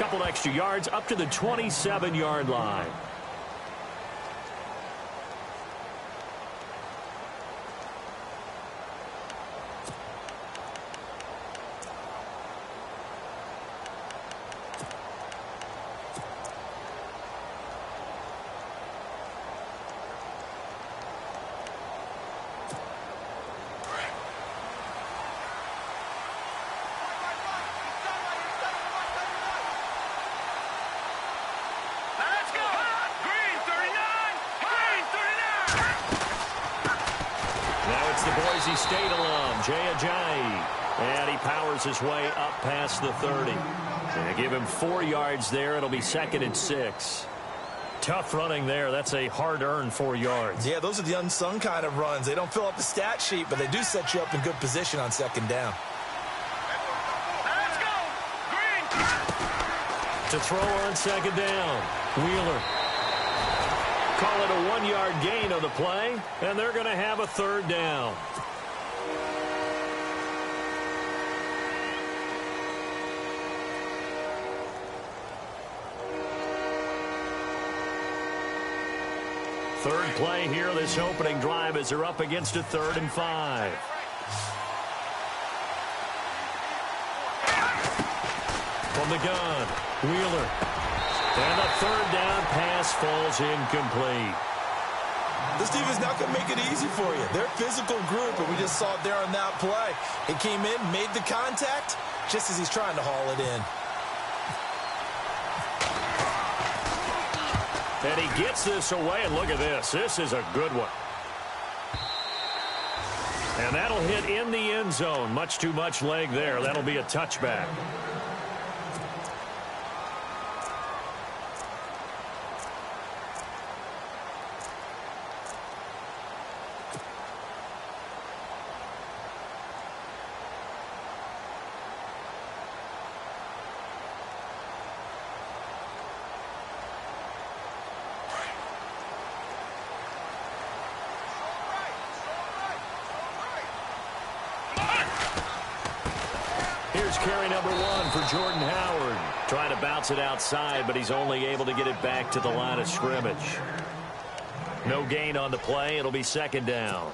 Couple extra yards up to the 27-yard line. State alum, Jay Ajayi. And he powers his way up past the 30. And give him 4 yards there. It'll be 2nd and 6. Tough running there. That's a hard-earned 4 yards. Yeah, those are the unsung kind of runs. They don't fill up the stat sheet, but they do set you up in good position on 2nd down. Let's go! Green! To throw on 2nd down. Wheeler. Call it a 1-yard gain on the play, and they're going to have a 3rd down. Third play here, this opening drive, as they're up against a 3rd and 5. From the gun, Wheeler. And the 3rd down pass falls incomplete. This defense not going to make it easy for you. They're a physical group, and we just saw it there on that play. It came in, made the contact, just as he's trying to haul it in. And he gets this away, and look at this. This is a good one. And that'll hit in the end zone. Much too much leg there. That'll be a touchback. Here's carry number 1 for Jordan Howard. Trying to bounce it outside, but he's only able to get it back to the line of scrimmage. No gain on the play. It'll be 2nd down.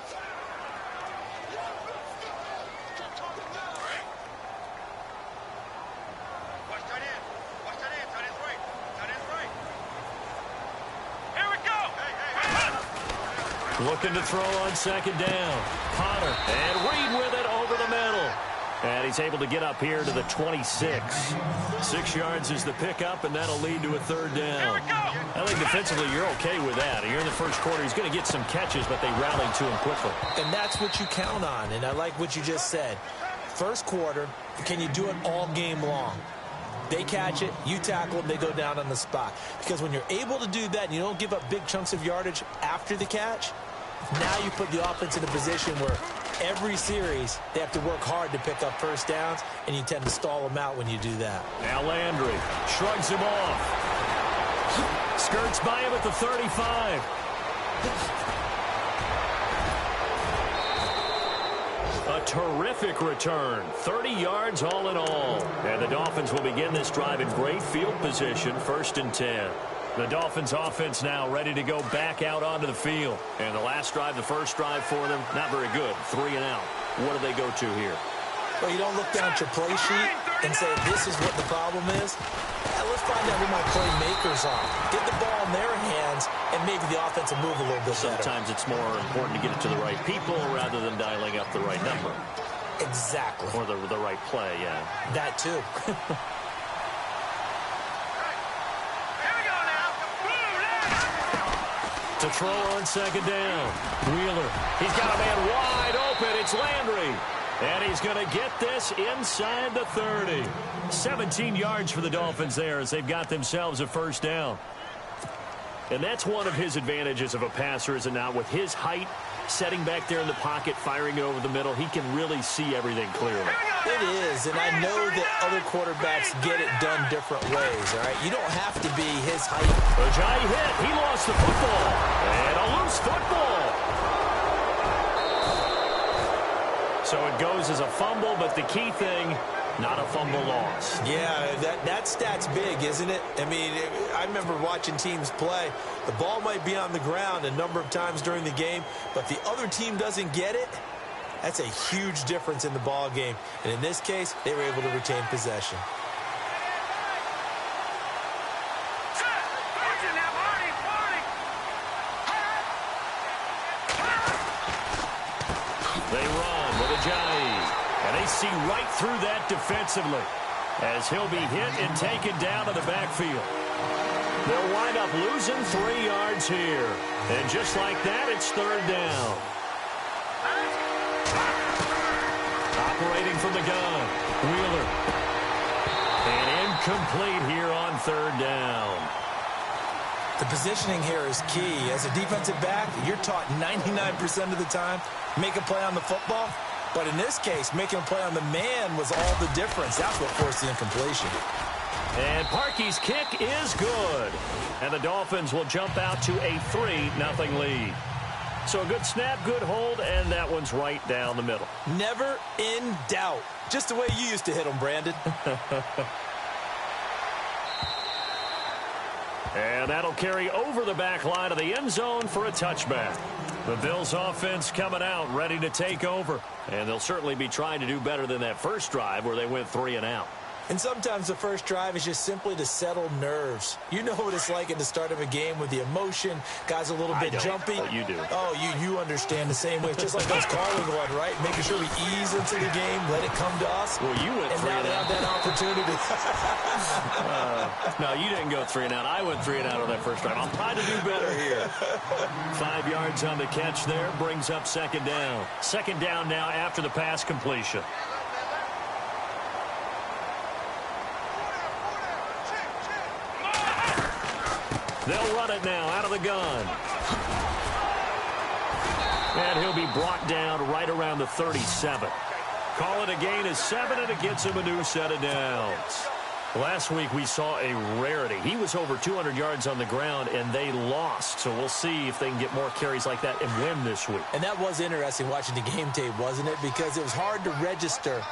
Looking to throw on 2nd down. Potter and Reed with it over the middle. And he's able to get up here to the 26. 6 yards is the pickup, and that'll lead to a 3rd down. I think defensively you're okay with that. You're in the first quarter. He's going to get some catches, but they rallied to him quickly. And that's what you count on, and I like what you just said. First quarter, can you do it all game long? They catch it, you tackle them, they go down on the spot. Because when you're able to do that and you don't give up big chunks of yardage after the catch, now you put the offense in a position where every series they have to work hard to pick up first downs, and you tend to stall them out when you do that. Now Landry shrugs him off. Skirts by him at the 35. A terrific return. 30 yards all in all. And the Dolphins will begin this drive in great field position, 1st and 10. The Dolphins offense now ready to go back out onto the field. And the last drive, the first drive for them, not very good. 3 and out. What do they go to here? Well, you don't look down at your play sheet and say, this is what the problem is. Let's find out who my playmakers are. Get the ball in their hands, and maybe the offense will move a little bit better. Sometimes it's more important to get it to the right people rather than dialing up the right number. Exactly. Or the right play, yeah. That too. To throw on 2nd down. Wheeler. He's got a man wide open. It's Landry. And he's going to get this inside the 30. 17 yards for the Dolphins there as they've got themselves a 1st down. And that's one of his advantages of a passer, is it not? With his height, setting back there in the pocket, firing it over the middle, he can really see everything clearly. It is, and I know that other quarterbacks get it done different ways, all right? You don't have to be his height. Ajayi hit. He lost the football. And a loose football. So it goes as a fumble, but the key thing, not a fumble loss. Yeah, that stat's big, isn't it? I mean, I remember watching teams play. The ball might be on the ground a number of times during the game, but the other team doesn't get it. That's a huge difference in the ball game. And in this case, they were able to retain possession. They run with Ajayi, and they see right through that defensively as he'll be hit and taken down to the backfield. They'll wind up losing 3 yards here. And just like that, it's 3rd down. Operating from the gun, Wheeler. And incomplete here on 3rd down. The positioning here is key. As a defensive back, you're taught 99% of the time, make a play on the football. But in this case, making a play on the man was all the difference. That's what forced the incompletion. And Parkey's kick is good. And the Dolphins will jump out to a 3-0 lead. So a good snap, good hold, and that one's right down the middle. Never in doubt. Just the way you used to hit them, Brandon. And that'll carry over the back line of the end zone for a touchback. The Bills offense coming out, ready to take over. And they'll certainly be trying to do better than that first drive where they went 3 and out. And sometimes the first drive is just simply to settle nerves. You know what it's like at the start of a game with the emotion. Guys a little bit jumpy. But you do. Oh, you understand the same way. It's just like us calling one, right? Making sure we ease into the game, let it come to us. Well, you went 3 and now they have that opportunity. No, you didn't go 3 and out. I went 3 and out on that first drive. I'll try to do better here. 5 yards on the catch there brings up 2nd down. 2nd down now after the pass completion. They'll run it now out of the gun. And he'll be brought down right around the 37. Call it a gain of 7, and it gets him a new set of downs. Last week we saw a rarity. He was over 200 yards on the ground, and they lost. So we'll see if they can get more carries like that and win this week. And that was interesting watching the game tape, wasn't it? Because it was hard to register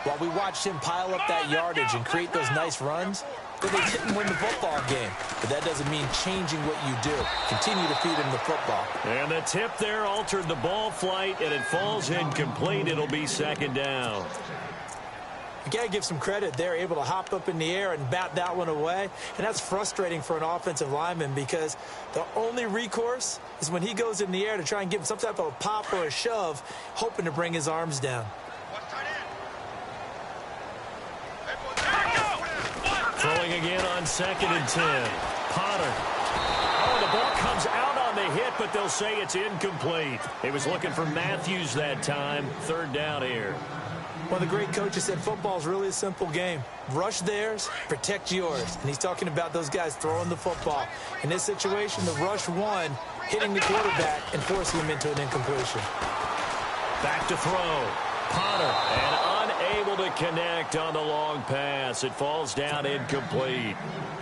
while we watched him pile up that yardage and create those nice runs. But they didn't win the football game. But that doesn't mean changing what you do. Continue to feed him the football. And the tip there altered the ball flight, and it falls incomplete. It'll be 2nd down. You got to give some credit. They're able to hop up in the air and bat that one away. And that's frustrating for an offensive lineman because the only recourse is when he goes in the air to try and give him some type of a pop or a shove, hoping to bring his arms down. Throwing again on 2nd and 10. Potter. Oh, the ball comes out on the hit, but they'll say it's incomplete. He was looking for Matthews that time. 3rd down here. One of the great coaches said football is really a simple game. Rush theirs, protect yours. And he's talking about those guys throwing the football. In this situation, the rush one, hitting the quarterback and forcing him into an incompletion. Back to throw. Potter, and unable to connect on the long pass. It falls down incomplete.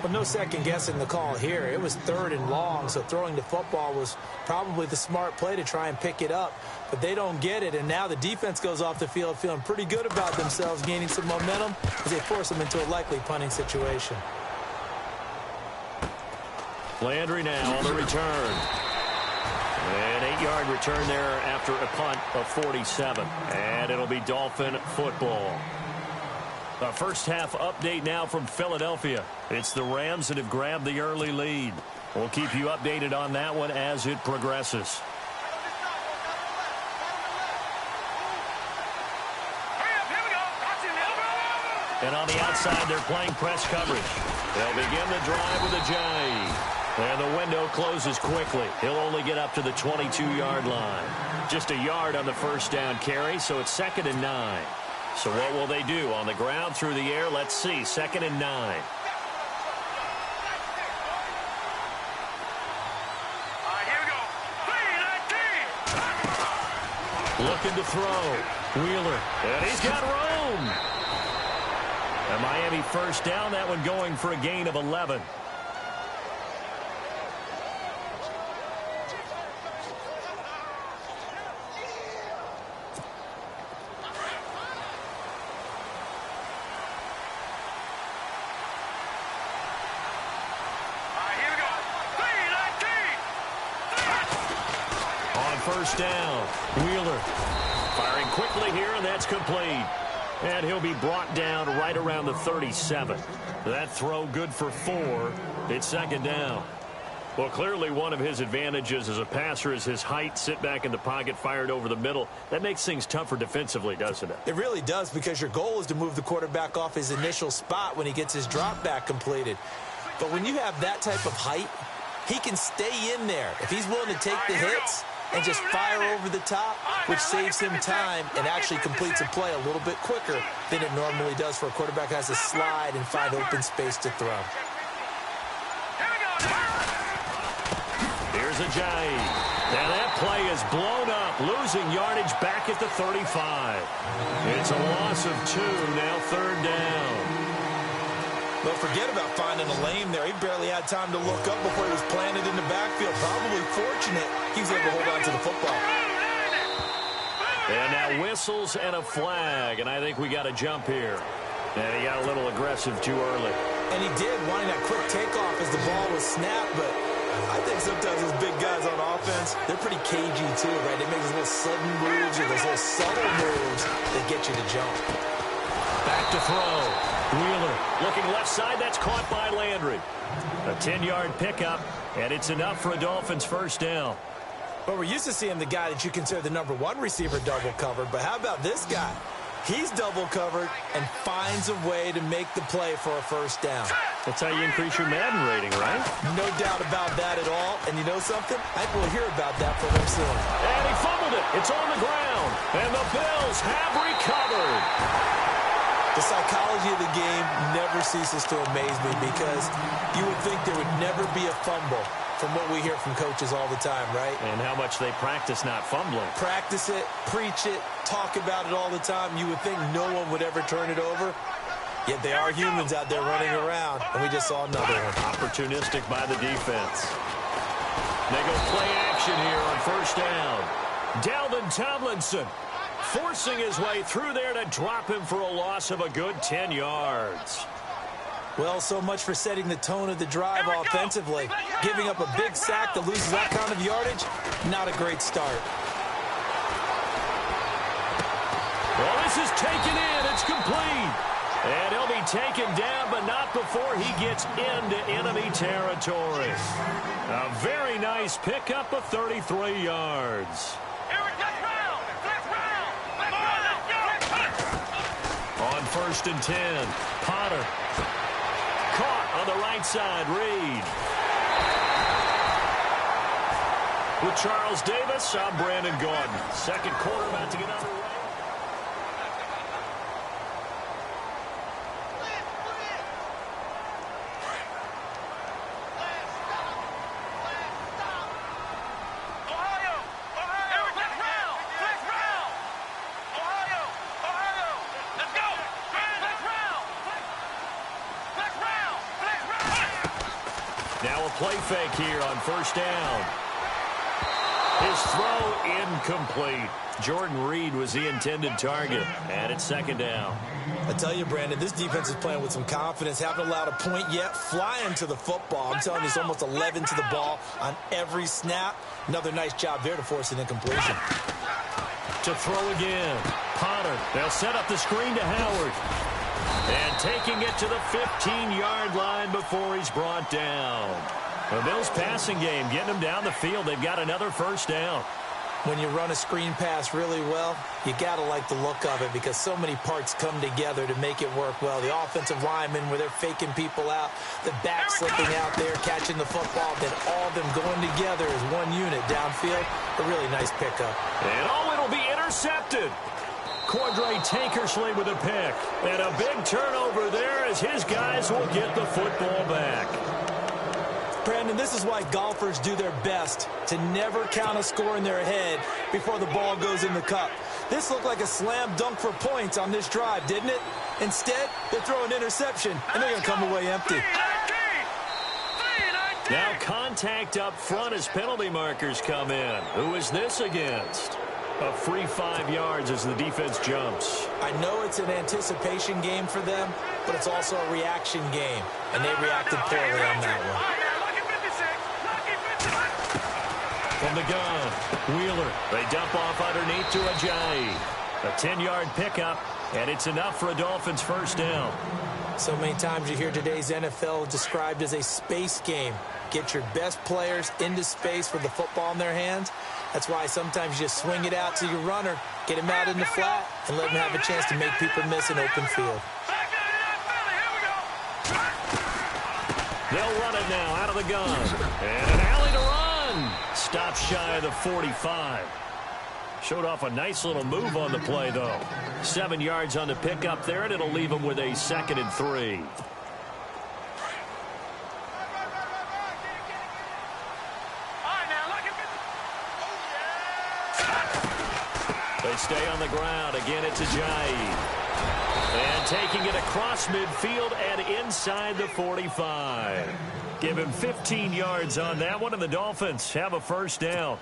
Well, no second guessing the call here. It was 3rd and long, so throwing the football was probably the smart play to try and pick it up. But they don't get it, and now the defense goes off the field feeling pretty good about themselves, gaining some momentum as they force them into a likely punting situation. Landry now on the return. An 8-yard return there after a punt of 47. And it'll be Dolphin football. A first half update now from Philadelphia. It's the Rams that have grabbed the early lead. We'll keep you updated on that one as it progresses. And on the outside, they're playing press coverage. They'll begin the drive with Ajayi. And the window closes quickly. He'll only get up to the 22-yard line. Just a yard on the first down carry, so it's 2nd and 9. So what will they do? On the ground, through the air, let's see. 2nd and 9. All right, here we go. 3-19. Looking to throw. Wheeler. And he's got room. And Miami first down. That one going for a gain of 11. first down. Wheeler firing quickly here, and that's complete. And he'll be brought down right around the 37. That throw good for 4. It's second down. Well, clearly one of his advantages as a passer is his height. Sit back in the pocket, fired over the middle. That makes things tougher defensively, doesn't it? It really does, because your goal is to move the quarterback off his initial spot when he gets his drop back completed. But when you have that type of height, he can stay in there. If he's willing to take the hits and just fire over the top, which saves him time and actually completes a play a little bit quicker than it normally does for a quarterback who has to slide and find open space to throw. Here's Ajayi. Now that play is blown up, losing yardage back at the 35. It's a loss of 2, now third down. Well, forget about finding a lane there. He barely had time to look up before he was planted in the backfield. Probably fortunate he was able to hold on to the football. And now whistles and a flag, and I think we got a jump here. And he got a little aggressive too early. And he did, wanting that quick takeoff as the ball was snapped, but I think sometimes those big guys on offense, they're pretty cagey too, right? They make those little sudden moves or those little subtle moves that get you to jump. Back to throw. Wheeler looking left side. That's caught by Landry. A 10-yard pickup, and it's enough for a Dolphins first down. But we're used to seeing the guy that you consider the number 1 receiver double covered. But how about this guy? He's double covered and finds a way to make the play for a first down. That's how you increase your Madden rating, right? No doubt about that at all. And you know something? I think we'll hear about that from him soon. And he fumbled it. It's on the ground. And the Bills have recovered. The psychology of the game never ceases to amaze me, because you would think there would never be a fumble from what we hear from coaches all the time, right? And how much they practice not fumbling. Practice it, preach it, talk about it all the time. You would think no one would ever turn it over. Yet they are humans out there running around, and we just saw another one. Opportunistic by the defense. They go play action here on first down. Dalvin Tomlinson forcing his way through there to drop him for a loss of a good 10 yards. Well, so much for setting the tone of the drive offensively. Giving up a big sack that loses that kind of yardage, not a great start. Well, this is taken in. It's complete. And he'll be taken down, but not before he gets into enemy territory. A very nice pickup of 33 yards. On first and 10, Potter. Caught on the right side, Reed. With Charles Davis, I'm Brandon Gordon. Second quarter about to get underway. Now a play fake here on first down. His throw incomplete. Jordan Reed was the intended target, and it's second down. I tell you, Brandon, this defense is playing with some confidence. Haven't allowed a point yet. Flying to the football. I'm telling you, it's almost 11 to the ball on every snap. Another nice job there to force an incompletion. To throw again. Potter. They'll set up the screen to Howard. And taking it to the 15-yard line before he's brought down. The Bills passing game, getting them down the field. They've got another first down. When you run a screen pass really well, you got to like the look of it, because so many parts come together to make it work well. The offensive linemen, where they're faking people out, the back slipping out there, catching the football, then all of them going together as one unit downfield. A really nice pickup. And it'll be intercepted. Cordray Tankersley with a pick. And a big turnover there as his guys will get the football back. Brandon, this is why golfers do their best to never count a score in their head before the ball goes in the cup. This looked like a slam dunk for points on this drive, didn't it? Instead, they throw an interception, and they're going to come away empty. Now contact up front as penalty markers come in. Who is this against? A free 5 yards as the defense jumps. I know it's an anticipation game for them, but it's also a reaction game, and they reacted poorly on that one. from the gun. Wheeler, they dump off underneath to Ajayi. A 10-yard pickup, and it's enough for a Dolphins first down. So many times you hear today's NFL described as a space game. Get your best players into space with the football in their hands. That's why sometimes you just swing it out to your runner, get him out in the flat, and let him have a chance to make people miss an open field. They'll run it now out of the gun. And an alley to run. Stops shy of the 45. Showed off a nice little move on the play, though. 7 yards on the pickup there, and it'll leave him with a 2nd and 3. They stay on the ground. Again, it's Ajayi. And taking it across midfield and inside the 45. Give him 15 yards on that one, and the Dolphins have a first down.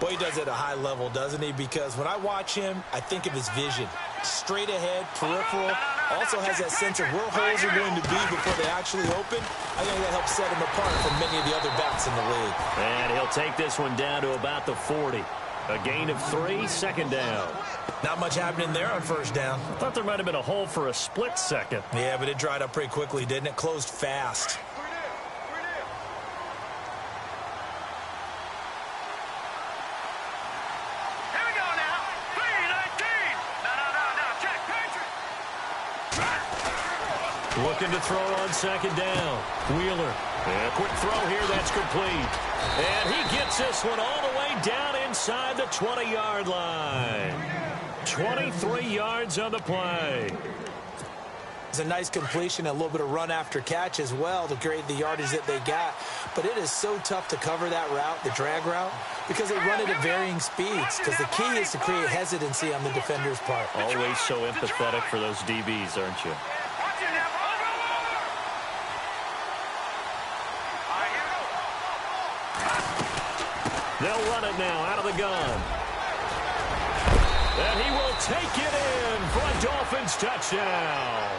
Boy, he does it at a high level, doesn't he? Because when I watch him, I think of his vision. Straight ahead, peripheral. Also has that sense of where holes are going to be before they actually open. I think that helps set him apart from many of the other backs in the league. And he'll take this one down to about the 40. A gain of 3, 2nd down. Not much happening there on first down. I thought there might have been a hole for a split second. Yeah, but it dried up pretty quickly, didn't it? Closed fast. Here we go now. 3-19. No. Check. Patrick. Looking to throw on 2nd down. Wheeler. And a quick throw here. That's complete. And he gets this one all the way down inside the 20-yard line. 23 yards on the play. It's a nice completion, a little bit of run after catch as well to create the yardage that they got. But it is so tough to cover that route, the drag route, because they run it at varying speeds. Because the key is to create hesitancy on the defender's part. Always so empathetic for those DBs, aren't you? They'll run it now out of the gun. And he will take it in for a Dolphins touchdown.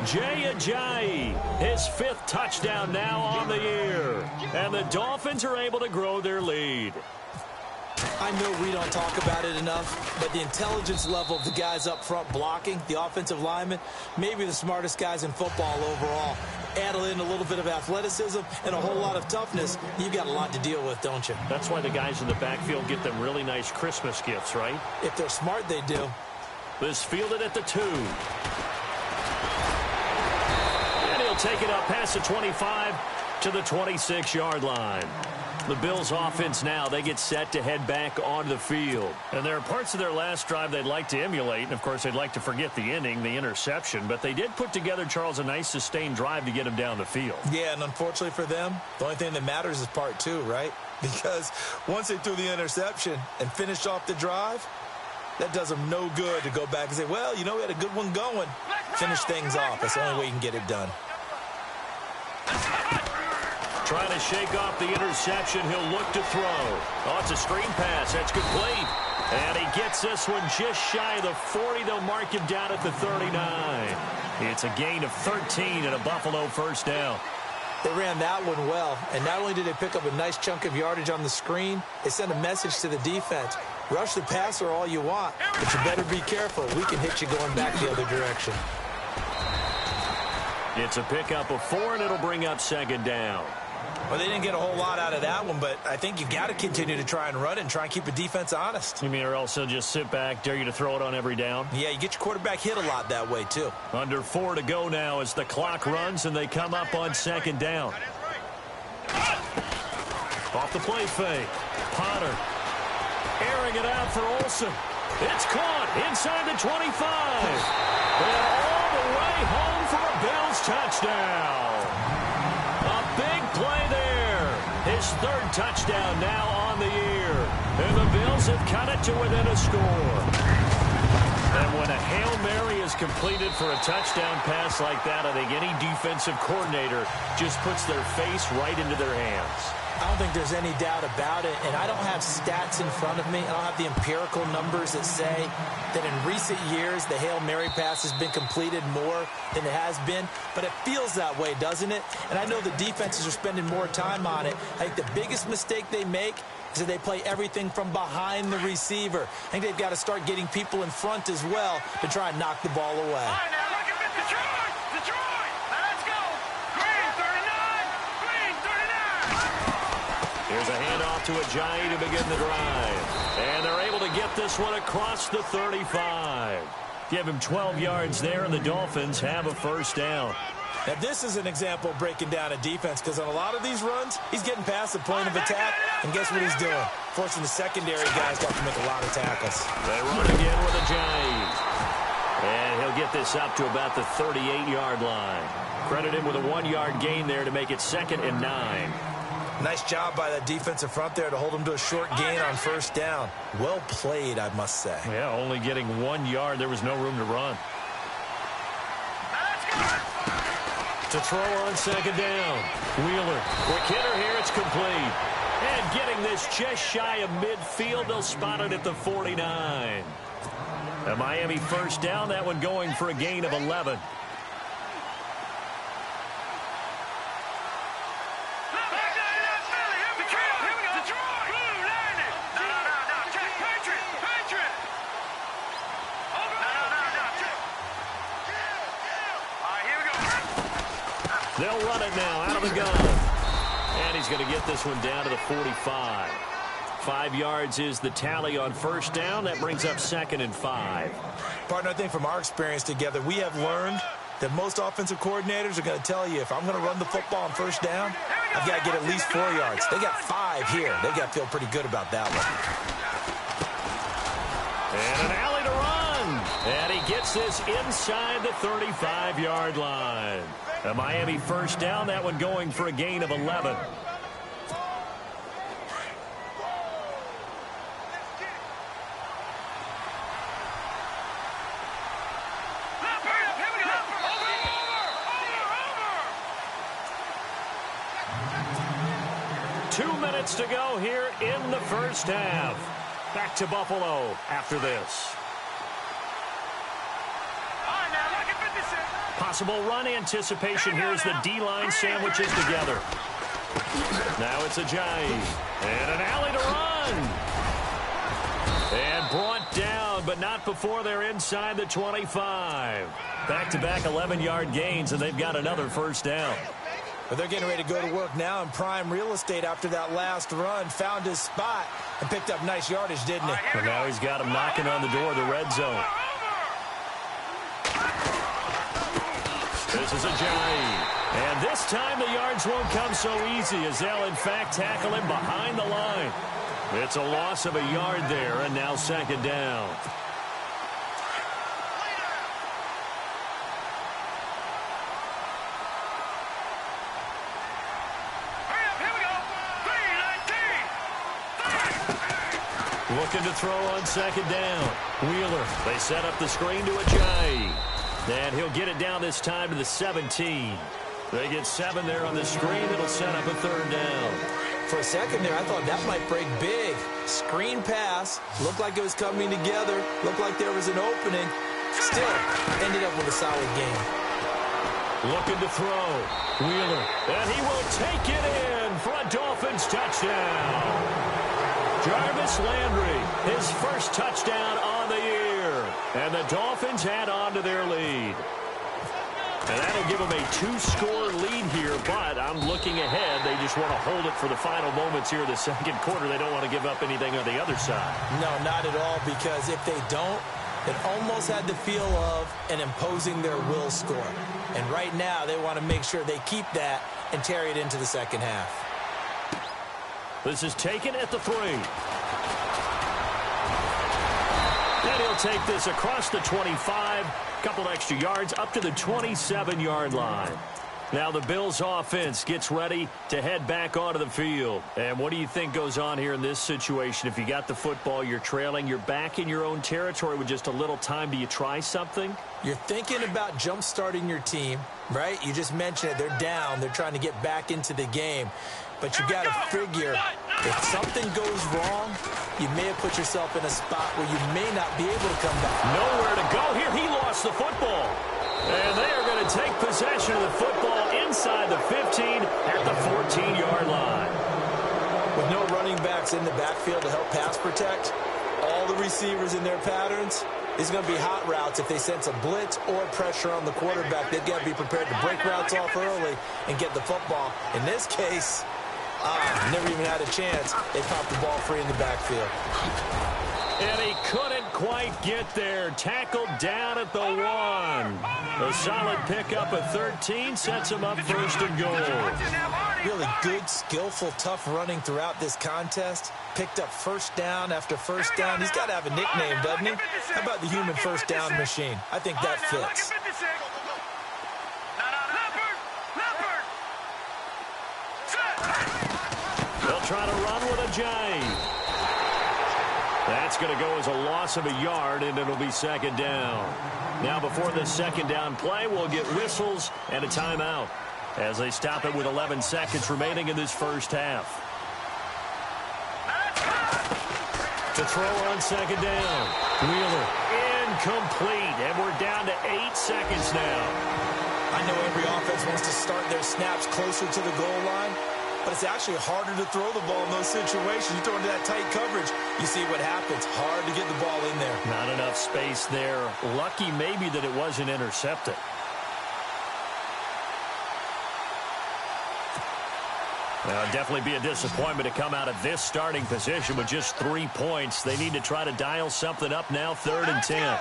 Jay Ajayi, his 5th touchdown now on the year. And the Dolphins are able to grow their lead. I know we don't talk about it enough, but the intelligence level of the guys up front blocking, the offensive linemen, maybe the smartest guys in football overall. Add in a little bit of athleticism and a whole lot of toughness, you've got a lot to deal with, don't you? That's why the guys in the backfield get them really nice Christmas gifts, right? If they're smart, they do. This fielded at the 2. And he'll take it up past the 25 to the 26-yard line. The Bills offense now, they get set to head back onto the field. And there are parts of their last drive they'd like to emulate. And, of course, they'd like to forget the ending, the interception. But they did put together, Charles, a nice sustained drive to get him down the field. Yeah, and unfortunately for them, the only thing that matters is part 2, right? Because once they threw the interception and finished off the drive, that does them no good to go back and say, well, you know, we had a good one going. Finish things off. That's the only way you can get it done. Trying to shake off the interception. He'll look to throw. Oh, it's a screen pass. That's complete. And he gets this one just shy of the 40. They'll mark him down at the 39. It's a gain of 13 and a Buffalo first down. They ran that one well, and not only did they pick up a nice chunk of yardage on the screen, they sent a message to the defense. Rush the passer all you want, but you better be careful. We can hit you going back the other direction. It's a pickup of 4, and it'll bring up 2nd down. Well, they didn't get a whole lot out of that one, but I think you've got to continue to try and run it and try and keep the defense honest. You mean, or else they'll just sit back, dare you to throw it on every down? Yeah, you get your quarterback hit a lot that way, too. Under 4 to go now as the clock runs, and they come up on 2nd down. Off the play fake. Potter airing it out for Olsen. It's caught inside the 25. And all the way home for a Bills touchdown. A big play there. His 3rd touchdown now on the year. And the Bills have cut it to within a score. And when a Hail Mary is completed for a touchdown pass like that, I think any defensive coordinator just puts their face right into their hands. I don't think there's any doubt about it, and I don't have stats in front of me. I don't have the empirical numbers that say that in recent years the Hail Mary pass has been completed more than it has been, but it feels that way, doesn't it? And I know the defenses are spending more time on it. I think the biggest mistake they make So they play everything from behind the receiver. I think they've got to start getting people in front as well to try and knock the ball away. All right, now look at Detroit! Detroit! Now let's go! Green 39! Green 39! Here's a handoff to Ajayi to begin the drive. And they're able to get this one across the 35. Give him 12 yards there, and the Dolphins have a first down. Now, this is an example of breaking down a defense, because on a lot of these runs, he's getting past the point of attack, and guess what he's doing? Forcing the secondary guys to have to make a lot of tackles. They run again with Ajayi. And he'll get this up to about the 38-yard line. Credit him with a 1-yard gain there to make it 2nd and 9. Nice job by that defensive front there to hold him to a short gain on first down. Well played, I must say. Yeah, only getting 1 yard. There was no room to run. To throw on 2nd down. Wheeler. Quick hitter here. It's complete. And getting this just shy of midfield. They'll spot it at the 49. A Miami first down. That one going for a gain of 11. They'll run it now out of the gun. And he's going to get this one down to the 45. 5 yards is the tally on first down. That brings up 2nd and 5. Partner, I think from our experience together, we have learned that most offensive coordinators are going to tell you, if I'm going to run the football on first down, I've got to get at least 4 yards. They got 5 here. They've got to feel pretty good about that one. And an alley to run. And he gets this inside the 35-yard line. A Miami first down, that one going for a gain of 11. Two minutes to go here in the first half. Back to Buffalo after this. Possible run anticipation. Here's the D-line sandwiches together. Now it's Ajayi. And an alley to run. And brought down, but not before they're inside the 25. Back-to-back 11-yard gains, and they've got another first down. But they're getting ready to go to work now in prime real estate after that last run. Found his spot and picked up nice yardage, didn't he? And now he's got him knocking on the door of the red zone. This is Ajayi. And this time the yards won't come so easy, as they'll in fact tackle him behind the line. It's a loss of a yard there, and now 2nd down. Looking to throw on 2nd down. Wheeler. They set up the screen to Ajayi. And he'll get it down this time to the 17. They get 7 there on the screen. It'll set up a 3rd down. For a second there, I thought that might break big. Screen pass. Looked like it was coming together. Looked like there was an opening. Still, ended up with a solid game. Looking to throw. Wheeler. And he will take it in for a Dolphins touchdown. Jarvis Landry, his first touchdown on the year. And the Dolphins add on to their lead. And that'll give them a 2-score lead here, but I'm looking ahead. They just want to hold it for the final moments here in the 2nd quarter. They don't want to give up anything on the other side. No, not at all, because if they don't, it almost had the feel of an imposing their will score. And right now, they want to make sure they keep that and carry it into the 2nd half. This is taken at the 3. And he'll take this across the 25. Couple extra yards up to the 27-yard line. Now the Bills offense gets ready to head back onto the field. And what do you think goes on here in this situation? If you got the football, you're trailing, you're back in your own territory with just a little time. Do you try something? You're thinking about jump-starting your team, right? You just mentioned it. They're down. They're trying to get back into the game. But you got to figure, if something goes wrong, you may have put yourself in a spot where you may not be able to come back. Nowhere to go here. He lost the football. And they are going to take possession of the football inside the 15 at the 14-yard line. With no running backs in the backfield to help pass protect, all the receivers in their patterns, it's going to be hot routes. If they sense a blitz or pressure on the quarterback, they've got to be prepared to break routes off early and get the football. In this case, never even had a chance. They popped the ball free in the backfield. And he couldn't quite get there. Tackled down at the 1. A solid pickup at 13 sets him up first and goal. Really good, skillful, tough running throughout this contest. Picked up first down after first down. He's got to have a nickname, doesn't he? How about the human first down machine? I think that fits. They'll try to run with a J. That's going to go as a loss of a yard, and it'll be second down. Now, before this second down play, we'll get whistles and a timeout as they stop it with 11 seconds remaining in this first half. To throw on second down. Wheeler incomplete, and we're down to 8 seconds now. I know every offense wants to start their snaps closer to the goal line, but it's actually harder to throw the ball in those situations. You throw into that tight coverage, you see what happens. Hard to get the ball in there. Not enough space there. Lucky maybe that it wasn't intercepted. Well, it'd definitely be a disappointment to come out of this starting position with just 3 points. They need to try to dial something up now, 3rd and 10.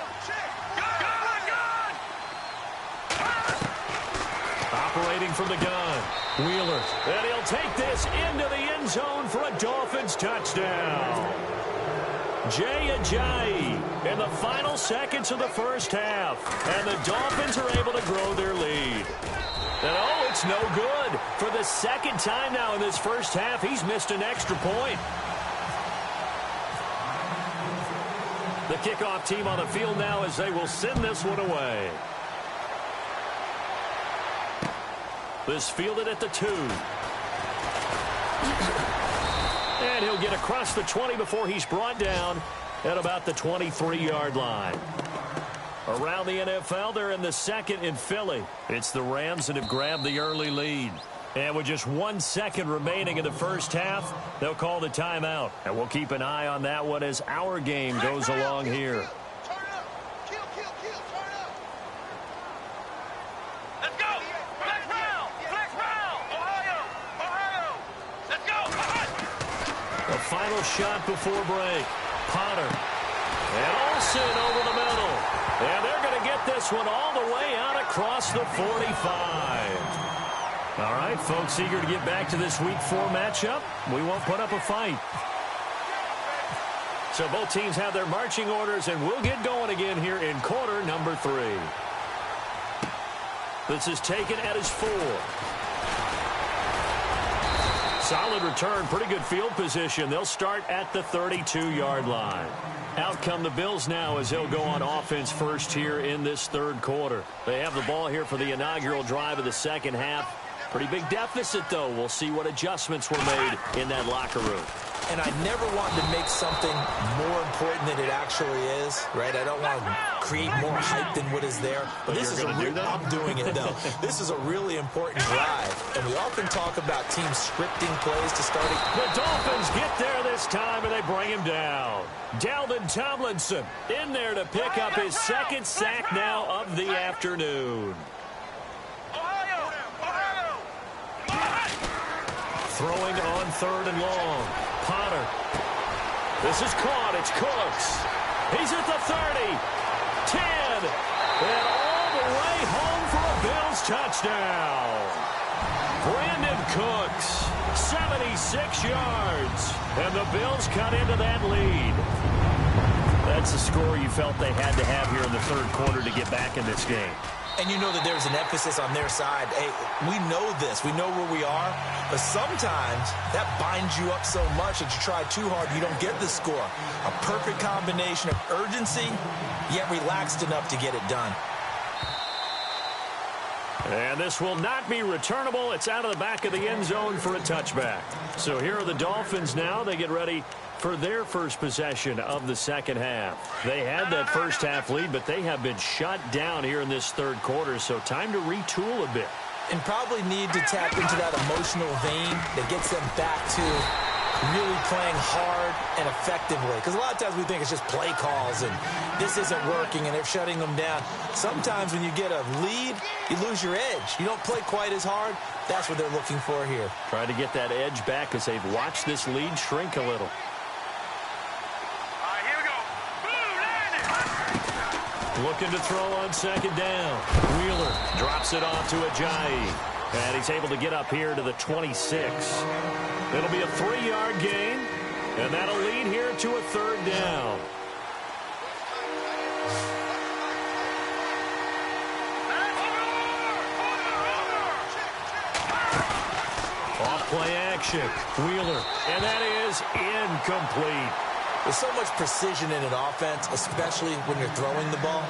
Operating from the gun. Wheeler. And he'll take this into the end zone for a Dolphins touchdown. Jay Ajayi in the final seconds of the first half. And the Dolphins are able to grow their lead. And oh, it's no good. For the second time now in this first half, he's missed an extra point. The kickoff team on the field now as they will send this one away. This fielded at the 2. And he'll get across the 20 before he's brought down at about the 23-yard line. Around the NFL, they're in the second in Philly. It's the Rams that have grabbed the early lead. And with just 1 second remaining in the first half, they'll call the timeout. And we'll keep an eye on that one as our game goes along here. Final shot before break. Potter. And Olsen over the middle. And they're going to get this one all the way out across the 45. All right, folks, eager to get back to this Week 4 matchup. We won't put up a fight. So both teams have their marching orders, and we'll get going again here in quarter number 3. This is taken at his 4. Solid return, pretty good field position. They'll start at the 32-yard line. Out come the Bills now as they'll go on offense first here in this third quarter. They have the ball here for the inaugural drive of the second half. Pretty big deficit, though. We'll see what adjustments were made in that locker room. And I never wanted to make something more important than it actually is, right? I don't want to create more hype than what is there. But this is I'm doing it, though. This is a really important drive. And we often talk about teams scripting plays to start it. The Dolphins get there this time, and they bring him down. Dalvin Tomlinson in there to pick up his second sack now of the afternoon. Throwing on 3rd and long. Potter. This is caught. It's Cooks. He's at the 30. 10. And all the way home for a Bills touchdown. Brandon Cooks. 76 yards. And the Bills cut into that lead. That's the score you felt they had to have here in the third quarter to get back in this game. And you know that there's an emphasis on their side. Hey, we know this. We know where we are. But sometimes that binds you up so much that you try too hard, you don't get the score. A perfect combination of urgency, yet relaxed enough to get it done. And this will not be returnable. It's out of the back of the end zone for a touchback. So here are the Dolphins now. They get ready for their first possession of the second half. They had that first half lead, but they have been shut down here in this third quarter, so time to retool a bit. And probably need to tap into that emotional vein that gets them back to really playing hard and effectively. Because a lot of times we think it's just play calls and this isn't working and they're shutting them down. Sometimes when you get a lead, you lose your edge. You don't play quite as hard. That's what they're looking for here. Trying to get that edge back as they've watched this lead shrink a little. Here we go. Blue landing. Looking to throw on second down. Wheeler drops it off to Ajayi. And he's able to get up here to the 26. It'll be a 3-yard gain, and that'll lead here to a third down. Off play action. Wheeler, and that is incomplete. There's so much precision in an offense, especially when you're throwing the ball.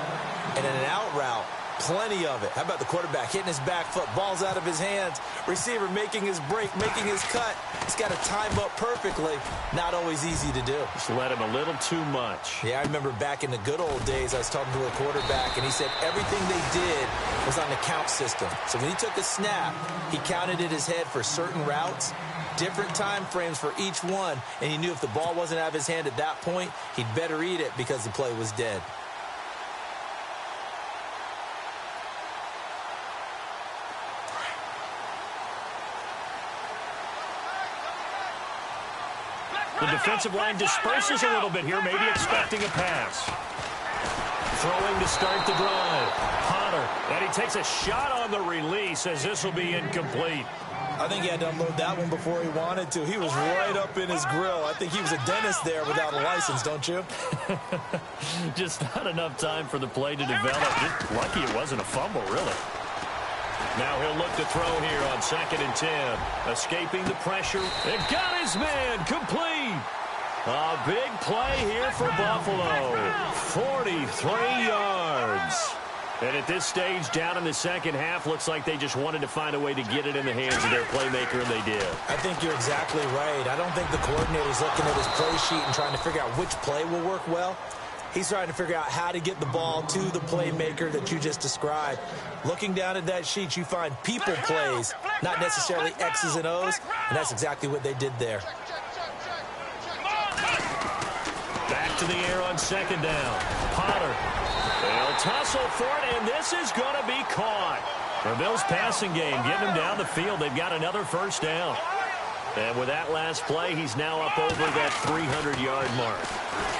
And in an out route, plenty of it. How about the quarterback hitting his back foot, ball's out of his hands, receiver making his break, making his cut. He's got to time up perfectly. Not always easy to do. Just let him a little too much. Yeah, I remember back in the good old days, I was talking to a quarterback, and he said everything they did was on the count system. So when he took a snap, he counted in his head for certain routes, different time frames for each one, and he knew if the ball wasn't out of his hand at that point, he'd better eat it because the play was dead. The defensive line disperses a little bit here, maybe expecting a pass. Throwing to start the drive. Potter, and he takes a shot on the release as this will be incomplete. I think he had to unload that one before he wanted to. He was right up in his grill. I think he was a dentist there without a license, don't you? Just not enough time for the play to develop. Just lucky it wasn't a fumble, really. Now he'll look to throw here on 2nd and 10. Escaping the pressure. And got his man complete. A big play here for Buffalo. 43 yards. And at this stage, down in the second half, looks like they just wanted to find a way to get it in the hands of their playmaker, and they did. I think you're exactly right. I don't think the coordinator's looking at his play sheet and trying to figure out which play will work well. He's trying to figure out how to get the ball to the playmaker that you just described. Looking down at that sheet, you find people plays, not necessarily X's and O's, and that's exactly what they did there. Back to the air on 2nd down. Potter. They'll tussle for it, and this is going to be caught. The Bills' passing game, getting him down the field. They've got another first down. And with that last play, he's now up over that 300-yard mark.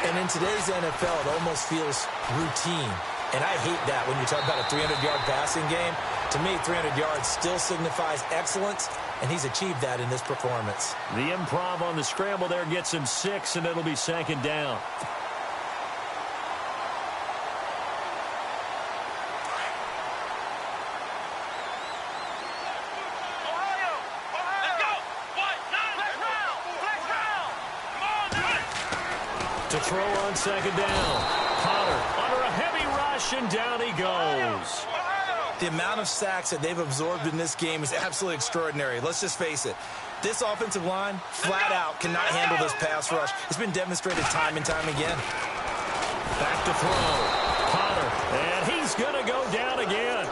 And in today's NFL, it almost feels routine. And I hate that when you talk about a 300-yard passing game. To me, 300 yards still signifies excellence, and he's achieved that in this performance. The improv on the scramble there gets him 6, and it'll be 2nd down. To throw on 2nd down. Potter under a heavy rush, and down he goes. The amount of sacks that they've absorbed in this game is absolutely extraordinary. Let's just face it. This offensive line, flat out, cannot handle this pass rush. It's been demonstrated time and time again. Back to throw. Potter, and he's going to go down again.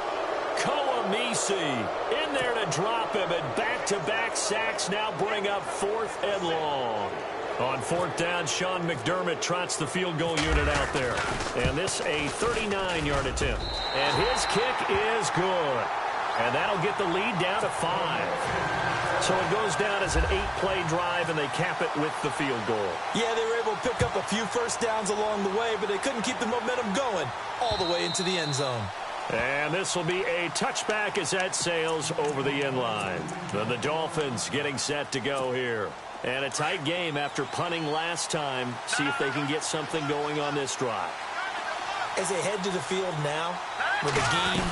Koamisi in there to drop him, and back-to-back sacks now bring up 4th and long. On 4th down, Sean McDermott trots the field goal unit out there. And this a 39-yard attempt. And his kick is good. And that'll get the lead down to 5. So it goes down as an 8-play drive, and they cap it with the field goal. Yeah, they were able to pick up a few first downs along the way, but they couldn't keep the momentum going all the way into the end zone. And this will be a touchback as that sails over the end line. The Dolphins getting set to go here. And a tight game after punting last time. See if they can get something going on this drive. As they head to the field now, with the game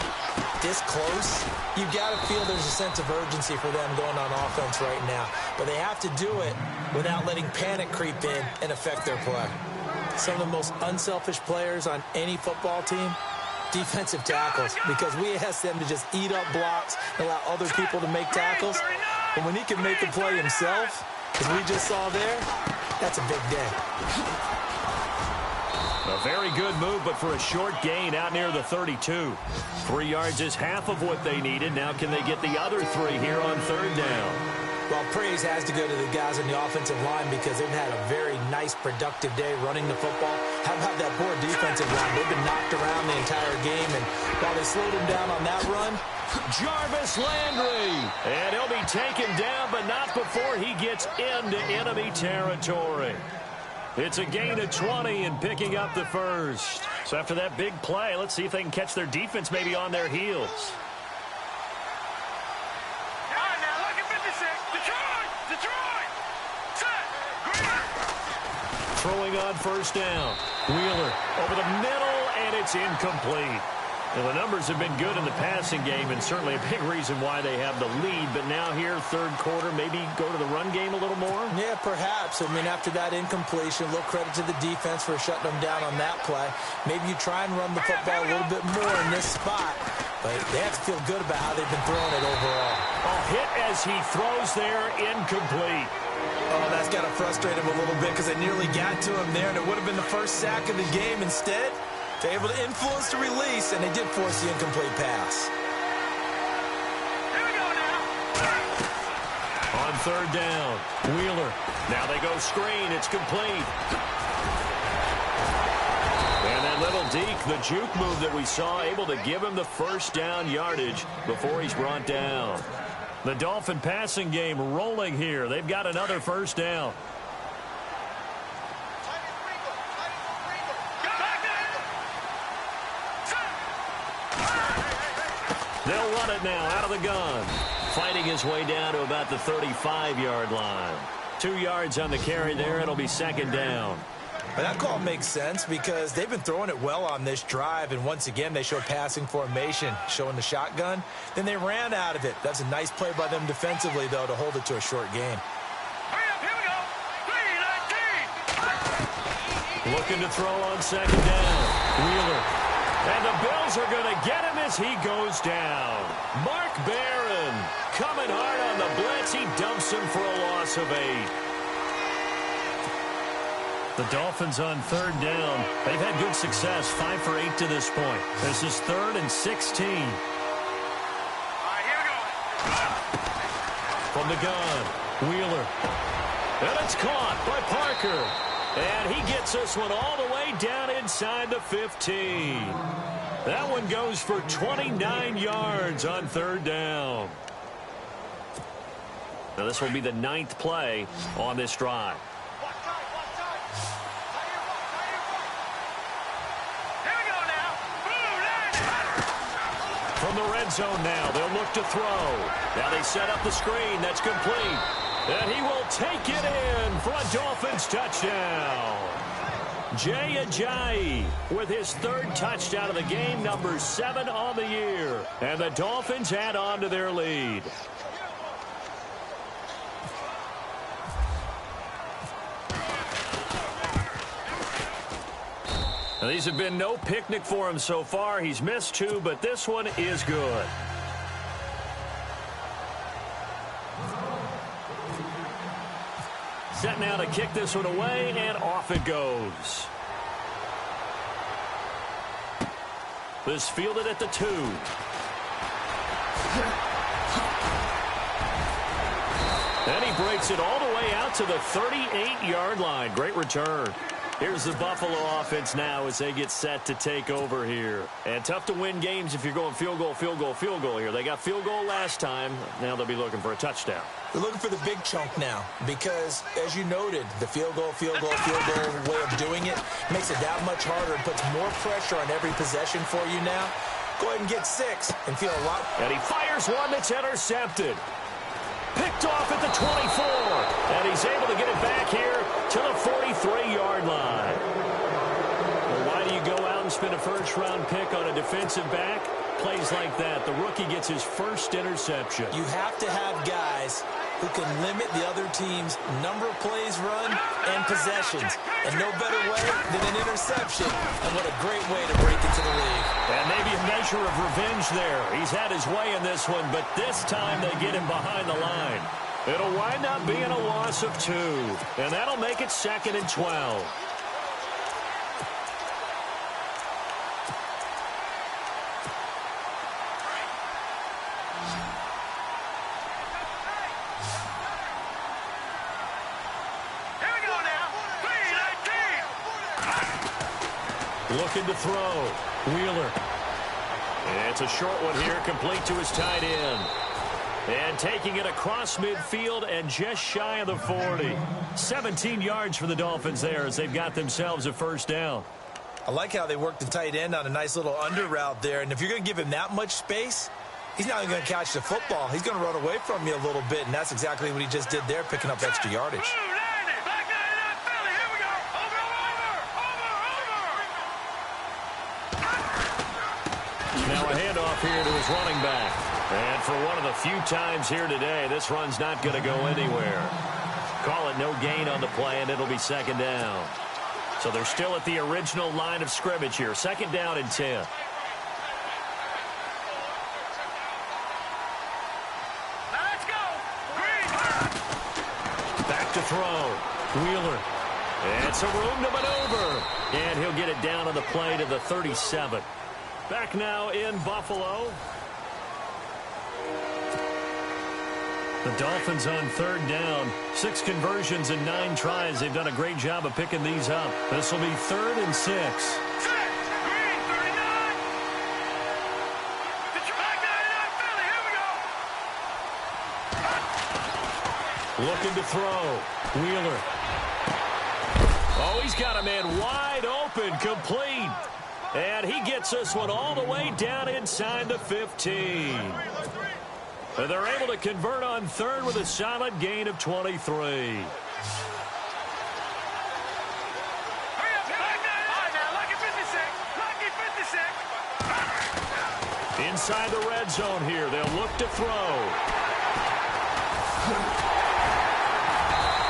this close, you've got to feel there's a sense of urgency for them going on offense right now. But they have to do it without letting panic creep in and affect their play. Some of the most unselfish players on any football team, defensive tackles, because we ask them to just eat up blocks and allow other people to make tackles. But when he can make a play himself, as we just saw there, that's a big day. A very good move, but for a short gain out near the 32. 3 yards is half of what they needed. Now can they get the other 3 here on 3rd down? Well, praise has to go to the guys on the offensive line because they've had a very nice, productive day running the football. How about that poor defensive line? They've been knocked around the entire game, and while they slowed him down on that run, Jarvis Landry. And he'll be taken down, but not before he gets into enemy territory. It's a gain of 20 and picking up the first. So after that big play, let's see if they can catch their defense maybe on their heels. Throwing on first down. Wheeler over the middle, and it's incomplete. Well, the numbers have been good in the passing game, and certainly a big reason why they have the lead. But now here, third quarter, maybe go to the run game a little more? Yeah, perhaps. I mean, after that incompletion, a little credit to the defense for shutting them down on that play. Maybe you try and run the football a little bit more in this spot. But they have to feel good about how they've been throwing it overall. A hit as he throws there, incomplete. Oh, that's got to frustrate him a little bit because they nearly got to him there, and it would have been the first sack of the game. Instead, they're able to influence the release, and they did force the incomplete pass. Here we go now. On third down, Wheeler. Now they go screen. It's complete. And that little deke, the juke move that we saw, able to give him the first down yardage before he's brought down. The Dolphin passing game rolling here. They've got another first down. They'll run it now out of the gun. Fighting his way down to about the 35-yard line. 2 yards on the carry there. It'll be second down. But that call makes sense because they've been throwing it well on this drive, and once again they showed passing formation, showing the shotgun. Then they ran out of it. That's a nice play by them defensively, though, to hold it to a short gain. Hurry up, here we go. 3-19. Looking to throw on second down. Wheeler. And the Bills are going to get him as he goes down. Mark Barron coming hard on the blitz. He dumps him for a loss of 8. The Dolphins on third down. They've had good success, 5 for 8 to this point. This is 3rd and 16. All right, here we go. From the gun, Wheeler. And it's caught by Parker. And he gets this one all the way down inside the 15. That one goes for 29 yards on third down. Now this will be the 9th play on this drive. From the red zone now, they'll look to throw. Now they set up the screen. That's complete. And he will take it in for a Dolphins touchdown. Jay Ajayi with his 3rd touchdown of the game, number 7 on the year. And the Dolphins add on to their lead. Now, these have been no picnic for him so far. He's missed 2, but this one is good. Set now to kick this one away, and off it goes. This fielded at the 2. And he breaks it all the way out to the 38-yard line. Great return. Here's the Buffalo offense now as they get set to take over here. And tough to win games if you're going field goal, field goal, field goal here. They got field goal last time. Now they'll be looking for a touchdown. They're looking for the big chunk now because, as you noted, the field goal way of doing it makes it that much harder and puts more pressure on every possession for you now. Go ahead and get 6 and feel a lot. And he fires one that's intercepted. Picked off at the 24. And he's able to get it back here to the 43-yard line. Well, why do you go out and spend a first-round pick on a defensive back? Plays like that. The rookie gets his first interception. You have to have guys who can limit the other team's number of plays run and possessions. And no better way than an interception. And what a great way to break into the league. And maybe a measure of revenge there. He's had his way in this one, but this time they get him behind the line. It'll wind up being a loss of 2. And that'll make it 2nd and 12. Looking to throw. Wheeler. It's a short one here, complete to his tight end. And taking it across midfield and just shy of the 40. 17 yards for the Dolphins there as they've got themselves a first down. I like how they worked the tight end on a nice little under route there. And if you're going to give him that much space, he's not even going to catch the football. He's going to run away from you a little bit, and that's exactly what he just did there, picking up extra yardage. Now a handoff here to his running back. And for one of the few times here today, this run's not going to go anywhere. Call it no gain on the play, and it'll be second down. So they're still at the original line of scrimmage here. Second down and 10. Let's go. Green. Back to throw. Wheeler. And some room to maneuver. And he'll get it down on the play to the 37. Back now in Buffalo. The Dolphins on third down. 6 conversions and 9 tries. They've done a great job of picking these up. This will be 3rd and 6. Green, 39. Detroit, 99, Philly. Here we go. Looking to throw. Wheeler. Oh, he's got a man wide open, complete. And he gets this one all the way down inside the 15. And they're able to convert on third with a solid gain of 23. Hurry up, lucky 56. Lucky 56. Inside the red zone here. They'll look to throw.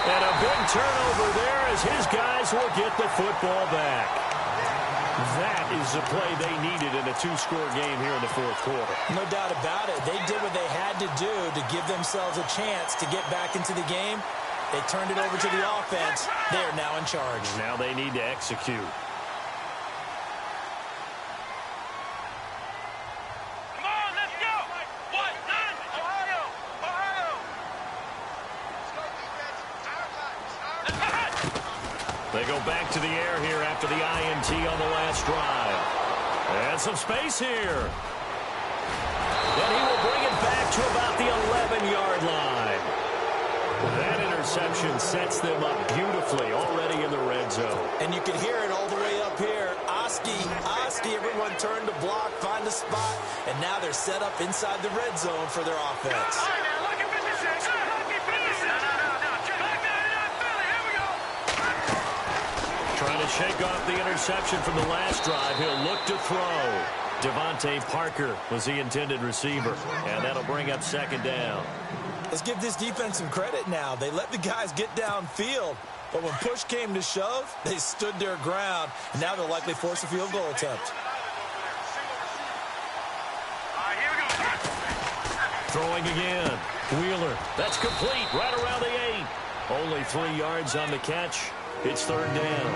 And a big turnover there as his guys will get the football back. That is the play they needed in a 2-score game here in the 4th quarter. No doubt about it. They did what they had to do to give themselves a chance to get back into the game. They turned it over to the offense. They are now in charge. Now they need to execute. Come on, let's go. What? Ohio. They go back to the air here after the INT on the last drive. And some space here. And he will bring it back to about the 11-yard line. That interception sets them up beautifully already in the red zone. And you can hear it all the way up here. Oski, everyone turned to block, find a spot, and now they're set up inside the red zone for their offense. All right, now, lucky 56. Lucky 56. No. Back 99, Philly. Here we go. Trying to shake off the interception from the last drive. He'll look to throw. Devontae Parker was the intended receiver, and that'll bring up second down. Let's give this defense some credit now. They let the guys get downfield, but when push came to shove, they stood their ground, and now they'll likely force a field goal attempt. All right, here we go. Throwing again. Wheeler. That's complete right around the 8. Only 3 yards on the catch. It's third down.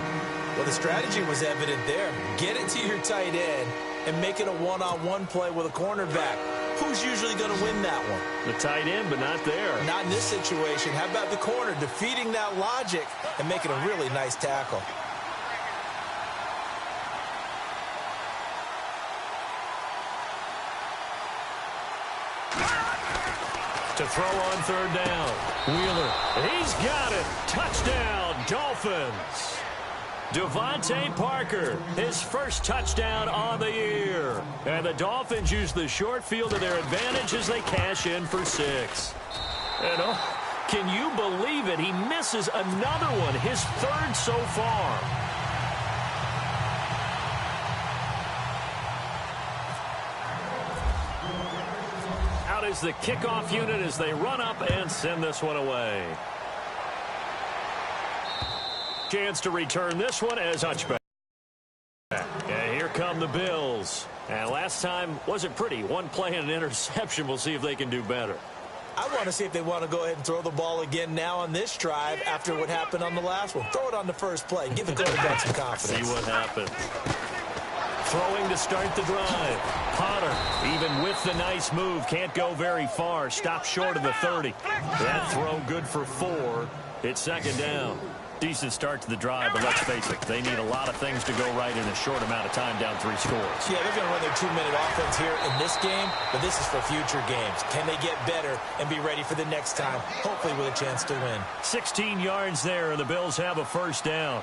Well, the strategy was evident there. Get it to your tight end and make it a one-on-one play with a cornerback. Who's usually going to win that one? The tight end, but not there. Not in this situation. How about the corner defeating that logic and making a really nice tackle? To throw on third down. Wheeler. He's got it. Touchdown, Dolphins. Devontae Parker, his first touchdown on the year. And the Dolphins use the short field to their advantage as they cash in for 6. And can you believe it? He misses another one, his 3rd so far. Out is the kickoff unit as they run up and send this one away. Chance to return this one as Hunchback. And here come the Bills. And last time wasn't pretty. One play and an interception. We'll see if they can do better. I want to see if they want to go ahead and throw the ball again now on this drive after what happened on the last one. Throw it on the first play. Give the quarterback some confidence. See what happens. Throwing to start the drive. Potter, even with the nice move, can't go very far. Stopped short of the 30. That throw good for 4. It's second down. Decent start to the drive, but let's face it, they need a lot of things to go right in a short amount of time down 3 scores. Yeah, they're going to run their 2-minute offense here in this game, but this is for future games. Can they get better and be ready for the next time, hopefully with a chance to win? 16 yards there, and the Bills have a first down.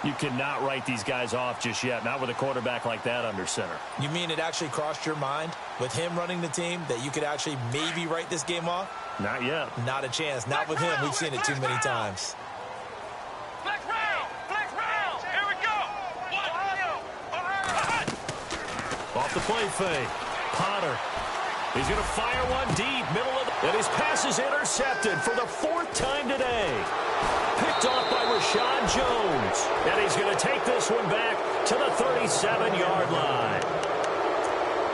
You cannot write these guys off just yet, not with a quarterback like that under center. You mean it actually crossed your mind with him running the team that you could actually maybe write this game off? Not yet. Not a chance. Not with him. We've seen it too many times. Flex round! Flex round! Here we go! Ohio! Off the play fake. Potter. He's going to fire one deep, middle of the... And his pass is intercepted for the 4th time today. Picked off by Rashad Jones. And he's going to take this one back to the 37-yard line.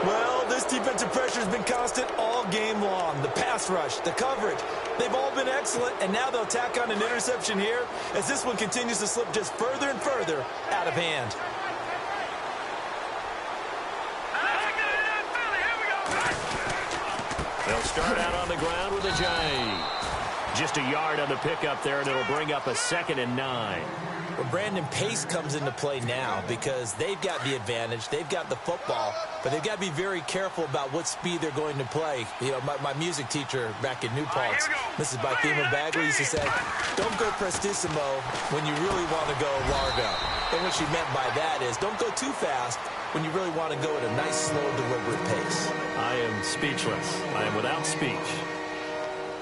Well, this defensive pressure has been constant all game long. The pass rush, the coverage, they've all been excellent, and now they'll tack on an interception here as this one continues to slip just further and further out of hand. They'll start out on the ground with a J. Just a yard on the pickup there, and it'll bring up a 2nd and 9. Well, Brandon, pace comes into play now because they've got the advantage. They've got the football, but they've got to be very careful about what speed they're going to play. You know, my music teacher back in New Paltz, Mrs. Bythema Bagley, used to say, don't go prestissimo when you really want to go largo. And what she meant by that is don't go too fast when you really want to go at a nice, slow, deliberate pace. I am speechless. I am without speech.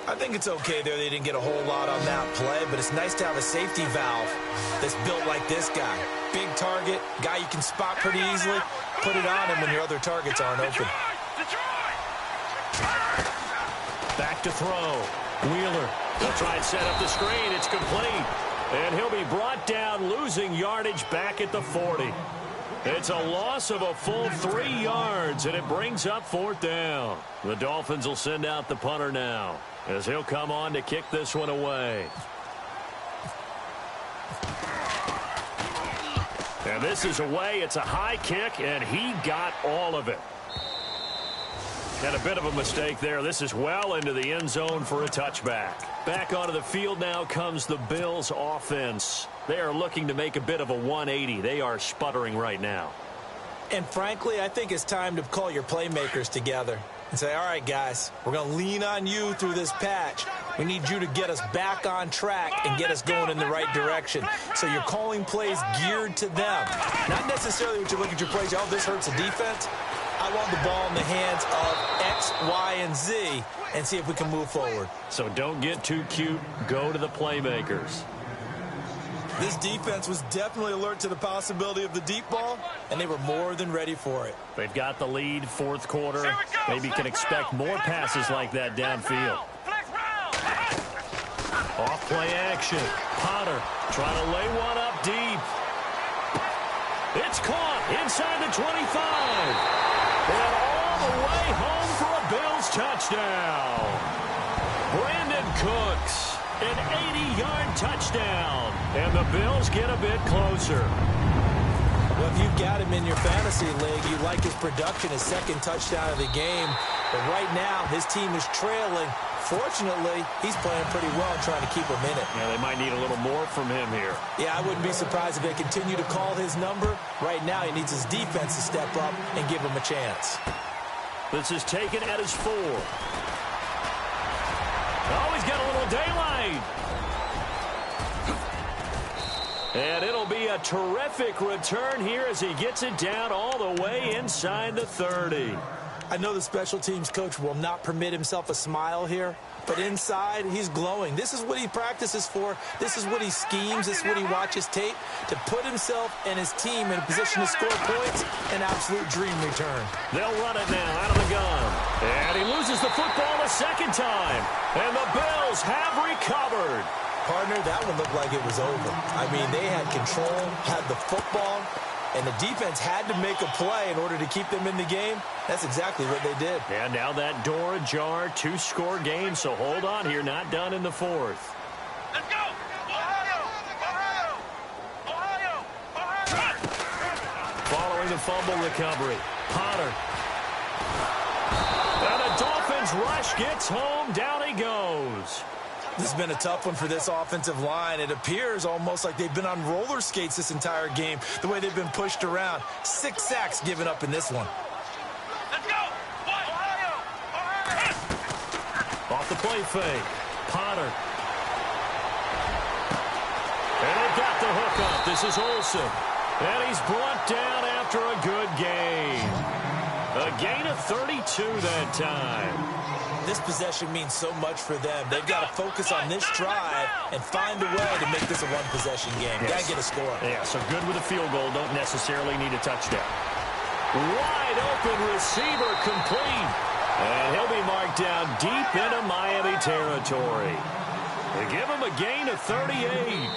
I think it's okay there. They didn't get a whole lot on that play, but it's nice to have a safety valve that's built like this guy. Big target, guy you can spot pretty easily. Put it on him when your other targets aren't open. Back to throw. Wheeler. They'll try and set up the screen. It's complete. And he'll be brought down, losing yardage back at the 40. It's a loss of a full 3 yards, and it brings up 4th down. The Dolphins will send out the punter now, as he'll come on to kick this one away. And this is away. It's a high kick, and he got all of it. And a bit of a mistake there. This is well into the end zone for a touchback. Back onto the field now comes the Bills offense. They are looking to make a bit of a 180. They are sputtering right now. And frankly, I think it's time to call your playmakers together and say, all right, guys, we're going to lean on you through this patch. We need you to get us back on track and get us going in the right direction. So you're calling plays geared to them. Not necessarily when you look at your plays, oh, this hurts the defense. I want the ball in the hands of X, Y, and Z and see if we can move forward. So don't get too cute. Go to the playmakers. This defense was definitely alert to the possibility of the deep ball, and they were more than ready for it. They've got the lead, 4th quarter. Maybe can expect more passes like that downfield. Off play action. Potter trying to lay one up deep. It's caught inside the 25. And all the way home for a Bills touchdown. Brandon Cooks, an 80-yard touchdown. And the Bills get a bit closer. Well, if you've got him in your fantasy league, you like his production, his 2nd touchdown of the game. But right now, his team is trailing. Fortunately, he's playing pretty well and trying to keep him in it. Yeah, they might need a little more from him here. Yeah, I wouldn't be surprised if they continue to call his number. Right now, he needs his defense to step up and give him a chance. This is taken at his 4. Oh, he's got a little daylight. And it'll be a terrific return here as he gets it down all the way inside the 30. I know the special teams coach will not permit himself a smile here, but inside, he's glowing. This is what he practices for. This is what he schemes. This is what he watches tape to put himself and his team in a position to score points. An absolute dream return. They'll run it now out of the gun. And he loses the football a 2nd time. And the Bills have recovered. Partner, that one looked like it was over. I mean, they had control, had the football, and the defense had to make a play in order to keep them in the game. That's exactly what they did. And now that door ajar, 2-score game, so hold on here, not done in the 4th. Let's go! Ohio! Ohio! Ohio! Following the fumble recovery, Potter. And the Dolphins rush gets home, down he goes. This has been a tough one for this offensive line. It appears almost like they've been on roller skates this entire game, the way they've been pushed around. 6 sacks given up in this one. Let's go! Ohio! Off the play fake. Potter. And they've got the hook up. This is Olsen. And he's brought down after a good gain. A gain of 32 that time. This possession means so much for them. They've got to focus on this drive and find a way to make this a one-possession game. Yes. Got to get a score. Yeah, so good with a field goal. Don't necessarily need a touchdown. Wide open receiver complete. And he'll be marked down deep into Miami territory. They give him a gain of 38.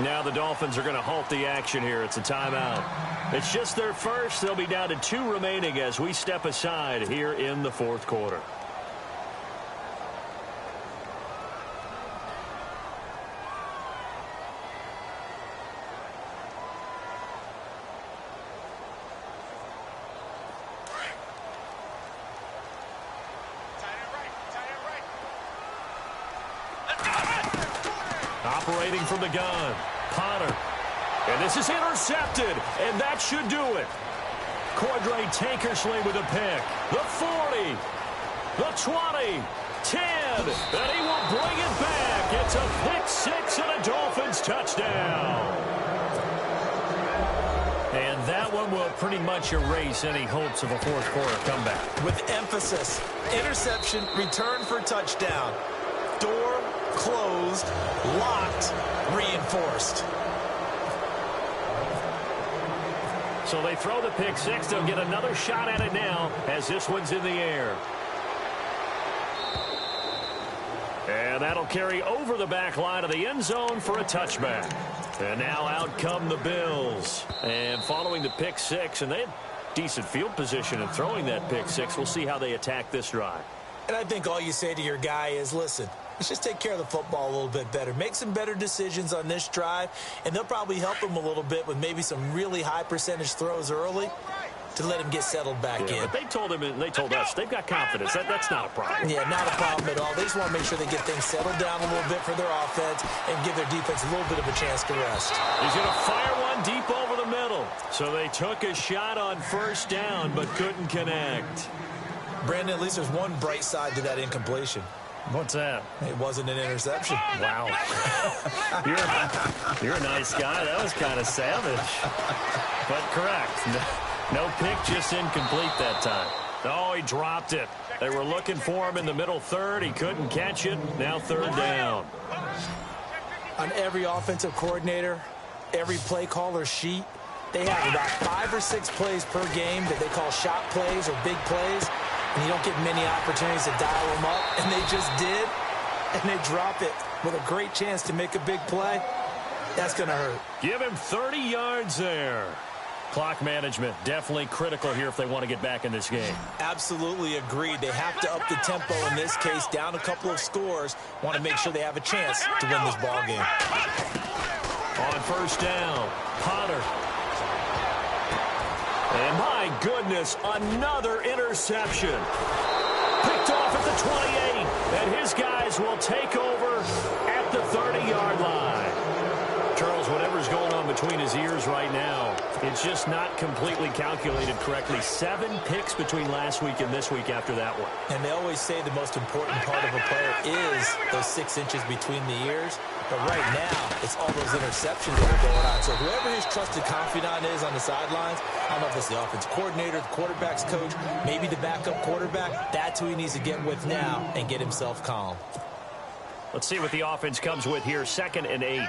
Now the Dolphins are going to halt the action here. It's a timeout. It's just their first. They'll be down to 2 remaining as we step aside here in the fourth quarter. Operating from the gun, Potter. And this is intercepted, and that should do it. Cordray Tankersley with a pick. The 40, the 20, 10, and he will bring it back. It's a pick 6 and a Dolphins touchdown. And that one will pretty much erase any hopes of a fourth quarter comeback. With emphasis, interception, return for touchdown. Door closed, locked, reinforced. So they throw the pick 6. They'll get another shot at it now as this one's in the air. And that'll carry over the back line of the end zone for a touchback. And now out come the Bills. And following the pick 6, and they had decent field position in throwing that pick 6. We'll see how they attack this drive. And I think all you say to your guy is, listen, let's just take care of the football a little bit better. Make some better decisions on this drive, and they'll probably help him a little bit with maybe some really high percentage throws early to let him get settled back in. But they told him, and they told us, they've got confidence. That's not a problem. Yeah, not a problem at all. They just want to make sure they get things settled down a little bit for their offense and give their defense a little bit of a chance to rest. He's going to fire one deep over the middle. So they took a shot on first down, but couldn't connect. Brandon, at least there's one bright side to that incompletion. What's that? It wasn't an interception. Wow. You're a nice guy. That was kind of savage. But correct. No pick, just incomplete that time. Oh, he dropped it. They were looking for him in the middle third. He couldn't catch it. Now third down. On every offensive coordinator, every play caller sheet, they have about 5 or 6 plays per game that they call shot plays or big plays. And you don't get many opportunities to dial them up, and they just did, and they drop it with a great chance to make a big play. That's going to hurt. Give him 30 yards there. Clock management, definitely critical here if they want to get back in this game. Absolutely agreed. They have to up the tempo in this case, down a couple of scores. Want to make sure they have a chance to win this ball game. On first down, Potter. And my goodness, another interception. Picked off at the 28, and his guys will take over at the 30-yard line. Charles, whatever's going on between his ears right now, it's just not completely calculated correctly. 7 picks between last week and this week after that one. And they always say the most important part of a player is those 6 inches between the ears. But right now, it's all those interceptions that are going on. So whoever his trusted confidant is on the sidelines, I don't know if it's the offensive coordinator, the quarterback's coach, maybe the backup quarterback, that's who he needs to get with now and get himself calm. Let's see what the offense comes with here. 2nd and 8.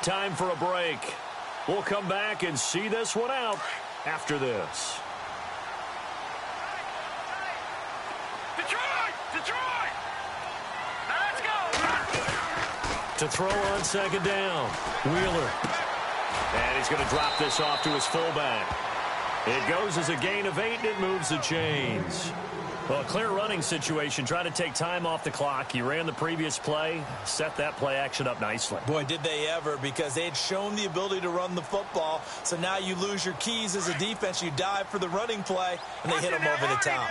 Time for a break. We'll come back and see this one out after this. Detroit! Now let's go! To throw on 2nd down, Wheeler. And he's going to drop this off to his fullback. It goes as a gain of 8, and it moves the chains. Well, a clear running situation. Try to take time off the clock. He ran the previous play, set that play action up nicely. Boy, did they ever, because they had shown the ability to run the football. So now you lose your keys as a defense. You dive for the running play, and they hit him over the top.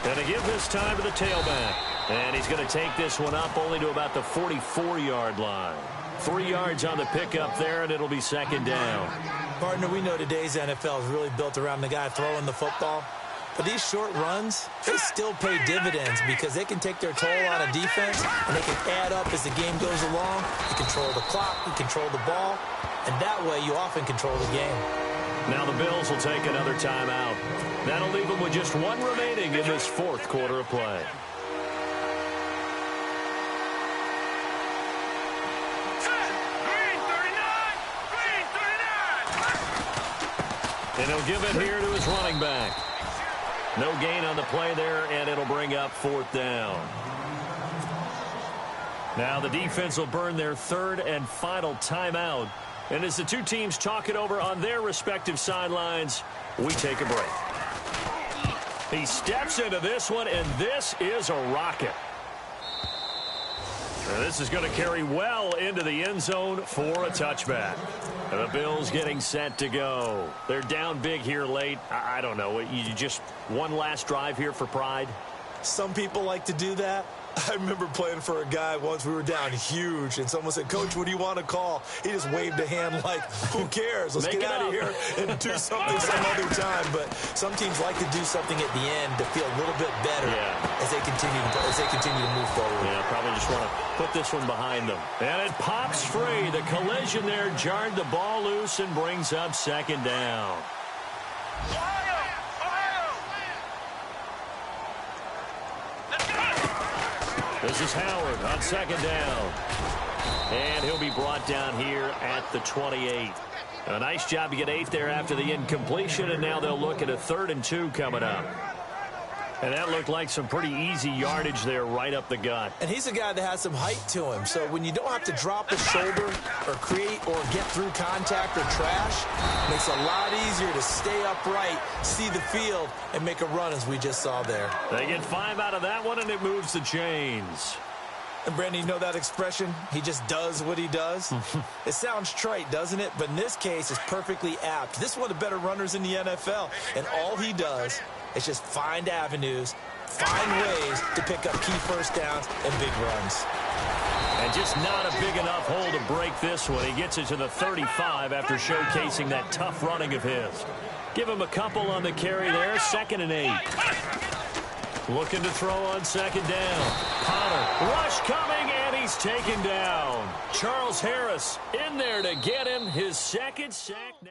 Going to give this time to the tailback. And he's going to take this one up only to about the 44-yard line. 3 yards on the pickup there, and it'll be second down. Partner, we know today's NFL is really built around the guy throwing the football. But these short runs, they still pay dividends because they can take their toll on a defense, and they can add up as the game goes along. You control the clock, you control the ball, and that way you often control the game. Now the Bills will take another timeout. That'll leave them with just one remaining in this fourth quarter of play. And he'll give it here to his running back. No gain on the play there, and it'll bring up fourth down. Now the defense will burn their third and final timeout. And as the two teams talk it over on their respective sidelines, we take a break. He steps into this one, and this is a rocket. And this is going to carry well into the end zone for a touchback. And the Bills getting set to go. They're down big here late. I don't know. You just one last drive here for pride? Some people like to do that. I remember playing for a guy once. We were down huge, and someone said, "Coach, what do you want to call?" He just waved a hand like, who cares? Let's get out of here and do something some other time. But some teams like to do something at the end to feel a little bit better as they continue to move forward. Yeah, probably just want to put this one behind them. And it pops free. The collision there jarred the ball loose and brings up second down. This is Howard on second down. And he'll be brought down here at the 28. A nice job to get 8 there after the incompletion, and now they'll look at a 3rd and 2 coming up. And that looked like some pretty easy yardage there right up the gut. And he's a guy that has some height to him. So when you don't have to drop a shoulder or create or get through contact or trash, it makes it a lot easier to stay upright, see the field, and make a run as we just saw there. They get 5 out of that one, and it moves the chains. And Brandon, you know that expression? He just does what he does. It sounds trite, doesn't it? But in this case, it's perfectly apt. This is one of the better runners in the NFL. And all he does is just find avenues, find ways to pick up key first downs and big runs. And just not a big enough hole to break this one. He gets it to the 35 after showcasing that tough running of his. Give him a couple on the carry there. 2nd and 8. Looking to throw on second down. Potter, rush coming, and he's taken down. Charles Harris in there to get him his second sack now.